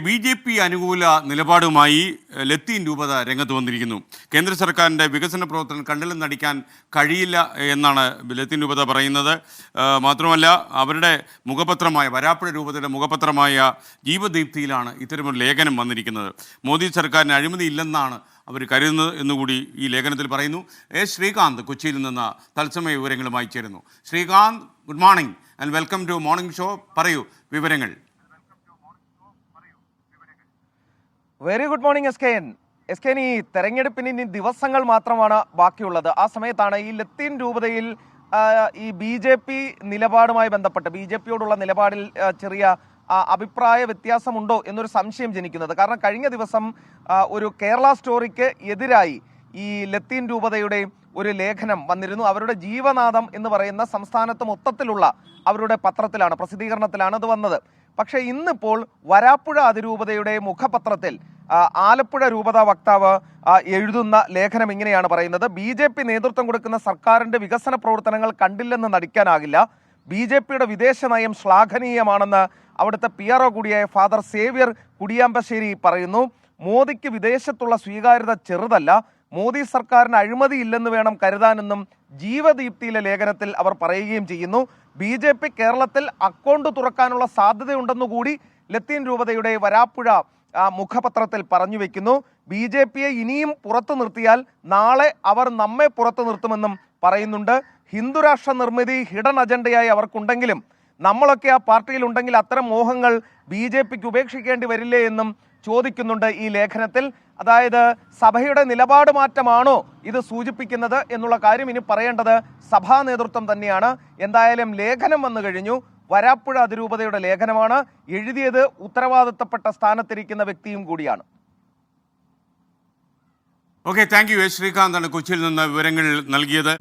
BJP. അനുകൂല നിലപാടുമായി ലത്തീൻ രൂപത രംഗത്ത് വന്നിരിക്കുന്നു. കേന്ദ്ര സർക്കാരിൻ്റെ വികസന പ്രവർത്തനം കണ്ടില്ലെന്ന് നടിക്കാൻ കഴിയില്ല എന്നാണ് ലത്തീൻ രൂപത പറയുന്നത്. മാത്രമല്ല, അവരുടെ മുഖപത്രമായ വരാപ്പുഴ രൂപതയുടെ മുഖപത്രമായ ജീവദീപ്തിയിലാണ് ഇത്തരമൊരു ലേഖനം വന്നിരിക്കുന്നത്. മോദി സർക്കാരിന് അഴിമതിയില്ലെന്നാണ് അവർ കരുതുന്നത് എന്നുകൂടി ഈ ലേഖനത്തിൽ പറയുന്നു. ശ്രീകാന്ത് കൊച്ചിയിൽ നിന്ന് തത്സമയ വിവരങ്ങളുമായി ചേരുന്നു. Srikanth, good morning and welcome to morning show. പറയൂ വിവരങ്ങൾ. Very good morning S K ഈ തെരഞ്ഞെടുപ്പിന് ഇനി ദിവസങ്ങൾ മാത്രമാണ് ബാക്കിയുള്ളത്. ആ സമയത്താണ് ഈ ലത്തീൻ രൂപതയിൽ ഈ ബി.ജെ.പി. നിലപാടുമായി ബന്ധപ്പെട്ട് ബി.ജെ.പിയോടുള്ള നിലപാടിൽ ചെറിയ അഭിപ്രായ വ്യത്യാസമുണ്ടോ എന്നൊരു സംശയം ജനിക്കുന്നത്. കാരണം കഴിഞ്ഞ ദിവസം ഒരു കേരള സ്റ്റോറിക്ക് എതിരായി ഈ ലത്തീൻ രൂപതയുടെ ഒരു ലേഖനം വന്നിരുന്നു. അവരുടെ ജീവനാദം എന്ന് പറയുന്ന സംസ്ഥാനത്ത് മൊത്തത്തിലുള്ള അവരുടെ പത്രത്തിലാണ്, പ്രസിദ്ധീകരണത്തിലാണ് അത് വന്നത്. പക്ഷേ ഇന്നിപ്പോൾ വരാപ്പുഴ അതിരൂപതയുടെ മുഖപത്രത്തിൽ ആലപ്പുഴ രൂപത വക്താവ് എഴുതുന്ന ലേഖനം ഇങ്ങനെയാണ് പറയുന്നത്. ബി.ജെ.പി. നേതൃത്വം കൊടുക്കുന്ന സർക്കാരിന്റെ വികസന പ്രവർത്തനങ്ങൾ കണ്ടില്ലെന്ന് നടിക്കാനാകില്ല. ബി.ജെ.പിയുടെ വിദേശ നയം ശ്ലാഘനീയമാണെന്ന് അവിടുത്തെ PRO കൂടിയായ ഫാദർ സേവ്യർ കുടിയാമ്പശ്ശേരി പറയുന്നു. മോദിക്ക് വിദേശത്തുള്ള സ്വീകാര്യത ചെറുതല്ല. മോദി സർക്കാരിന് അഴിമതിയില്ലെന്ന് വേണം കരുതാനെന്നും ജീവദീപ്തിയിലെ ലേഖനത്തിൽ അവർ പറയുകയും ചെയ്യുന്നു. ബി.ജെ.പി. കേരളത്തിൽ അക്കൗണ്ട് തുറക്കാനുള്ള സാധ്യതയുണ്ടെന്നുകൂടി ലത്തീൻ രൂപതയുടെ വരാപ്പുഴ മുഖപത്രത്തിൽ പറഞ്ഞു വെക്കുന്നു. ബി.ജെ.പിയെ ഇനിയും പുറത്തു നിർത്തിയാൽ നാളെ അവർ നമ്മെ പുറത്തു നിർത്തുമെന്നും പറയുന്നുണ്ട്. ഹിന്ദുരാഷ്ട്ര നിർമ്മിതി ഹിഡൻ അജണ്ടയായി അവർക്കുണ്ടെങ്കിലും നമ്മളൊക്കെ ആ പാർട്ടിയിൽ ഉണ്ടെങ്കിൽ അത്തരം മോഹങ്ങൾ ബി.ജെ.പിക്ക് ഉപേക്ഷിക്കേണ്ടി വരില്ലേ എന്നും ചോദിക്കുന്നുണ്ട് ഈ ലേഖനത്തിൽ. അതായത് സഭയുടെ നിലപാട് മാറ്റമാണോ ഇത് സൂചിപ്പിക്കുന്നത് എന്നുള്ള കാര്യം ഇനി പറയേണ്ടത് സഭാ നേതൃത്വം തന്നെയാണ്. എന്തായാലും ലേഖനം വന്നു കഴിഞ്ഞു. വരാപ്പുഴ അതിരൂപതയുടെ ലേഖനമാണ്. എഴുതിയത് ഉത്തരവാദിത്തപ്പെട്ട സ്ഥാനത്തിരിക്കുന്ന വ്യക്തിയും കൂടിയാണ്. Okay, thank you. ശ്രീകാന്താണ് കൊച്ചിയിൽ നിന്ന് വിവരങ്ങൾ നൽകിയത്.